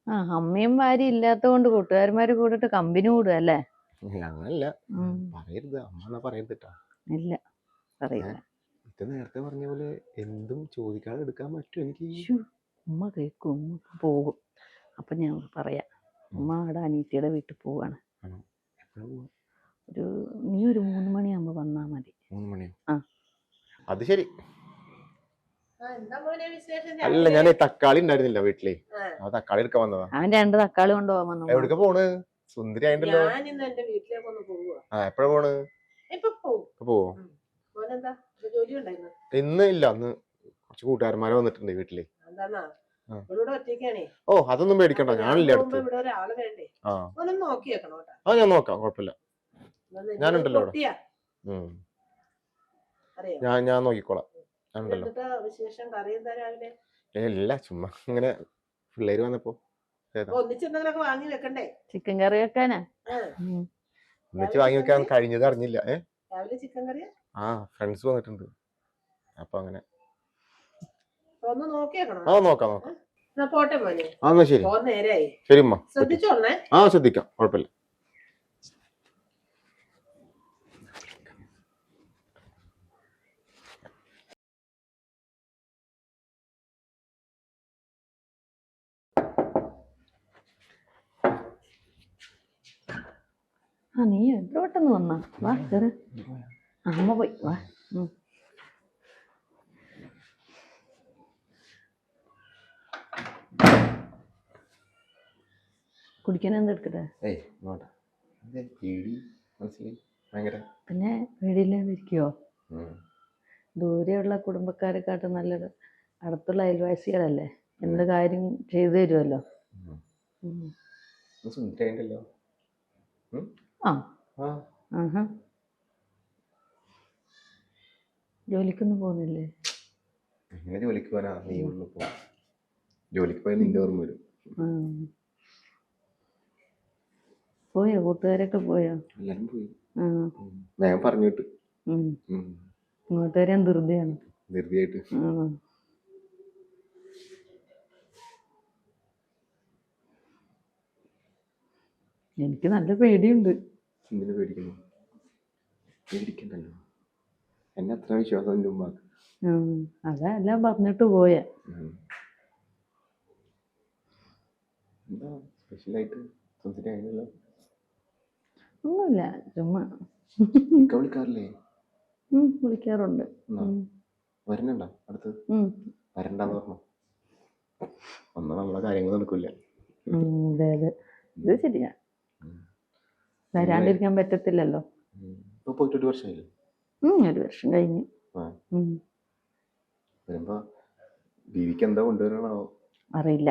ആ അമ്മയും ഭാര്യ ഇല്ലാത്തതുകൊണ്ട് കൂട്ടുകാരന്മാര് കൂടിട്ട് കമ്പനി കൂടുക അല്ലേ? അങ്ങനല്ല, പറയരുത് അമ്മ പറയരുതട്ടാ. ഇല്ല പറയില്ല. ഇത് നേരത്തെ പറഞ്ഞ പോലെ എന്തും ചോദിക്കാതെ എടുക്കാൻ പറ്റും എനിക്ക്. ഉമ്മ കേൾക്കും, ഉമ്മ പോകും. അപ്പൊ ഞാൻ പറയാം, ഉമ്മ അവിടെ അനീത്തിയുടെ വീട്ടിൽ പോവാണ്. നീ ഒരു 3 മണിയാകുമ്പോ വന്നാ മതി. 3 മണിയോ? ആ അത് ശരി. അല്ല, ഞാൻ തക്കാളി ഉണ്ടായിരുന്നില്ല വീട്ടില്, ആ തക്കാളി എടുക്കാൻ വന്നതാ. അവൻ 2 തക്കാളി കൊണ്ടുപോകാൻ വന്നു. എവിടേക്ക് പോണ്? സുന്ദരി ആയിട്ടല്ലോ. എപ്പോഴാ പോണ്? പോവോ? ഇന്ന് ഇല്ല, അന്ന് കുറച്ച് കൂട്ടുകാരന്മാരെ വന്നിട്ടുണ്ട് വീട്ടില്. ഓ അതൊന്നും പേടിക്കണ്ട, ഞാനില്ല അടുത്ത്. ആ ഞാൻ നോക്കാം, കുഴപ്പമില്ല. ഞാനുണ്ടല്ലോ അവിടെ. ഞാൻ നോക്കിക്കോളാം. ഞാനുണ്ടല്ലോ. ഇല്ല, ചുമ്മാ ഇങ്ങനെ പിള്ളേര് വന്നപ്പോ ചിക്കൻ കറി വെക്കാനാ. ഒന്നിച്ച് വാങ്ങി വെക്കാൻ കഴിഞ്ഞത് അറിഞ്ഞില്ല. ആ ഫ്രണ്ട്സ് വന്നിട്ടുണ്ട്, അപ്പൊ അങ്ങനെ. ആ നോക്കാം. ആ എന്നാ ശരി. ശരി ഉമ്മ. ആ ശ്രദ്ധിക്കാം, കുഴപ്പമില്ല. ആ നീ എത്ര പെട്ടെന്ന് വന്നാ? വാ കേറ്. അമ്മ പോയി, വാ. കുടിക്കാൻ എന്താ എടുക്കട്ടെ? പിന്നെ പേടിയില്ലാതിരിക്കുവോ? ദൂരെയുള്ള കുടുംബക്കാരെക്കാട്ടും നല്ലത് അടുത്തുള്ള അയൽവാസികളല്ലേ, എന്ത് കാര്യം ചെയ്തു തരുമല്ലോ. ജോലിക്കൊന്നും പോകുന്നില്ലേ? ജോലിക്ക് പോയാ നീ ജോലിക്ക് പോയാൽ നിന്റെ ഓർമ്മ വരും. പോയോ? കൂട്ടുകാരൊക്കെ പോയോ? എല്ലാരും പോയി. ഞാൻ പറഞ്ഞിട്ട് ഇങ്ങോട്ട് വരാൻ ധൃതിയാണ്. ധൃതിയായിട്ട്. എനിക്ക് നല്ല പേടിയുണ്ട്. എന്തിനു പേടിക്കുന്നു? പേടിക്കണ്ടല്ലോ, എന്നെ അത്ര വിശ്വാസം എൻ്റെ ഉമ്മാക്ക്. അതാ എല്ലാം പറഞ്ഞിട്ട് പോയ. എന്താ സ്പെഷ്യലായിട്ട് സംസാരിക്കാനില്ലല്ലോ? ഒന്നുമില്ല, ചുമ്മാ. വിളിക്കാറില്ലേ? വിളിക്കാറുണ്ട്. വരുന്നുണ്ടോ അടുത്ത്? വരണ്ടെന്ന് പറഞ്ഞു. ഒന്നും നമ്മളെ കാര്യങ്ങൾ നടക്കില്ല. അതെ അതെ, ഇത് ശരിയാ. വരാണ്ടിരിക്കാൻ പറ്റത്തില്ലല്ലോ. പോയിട്ട് 1 വർഷമായില്ലേ? 1 വർഷം കഴിഞ്ഞു. വരുമ്പോ ബീവിക്ക് എന്താ കൊണ്ടുവരണോ? അറിയില്ല.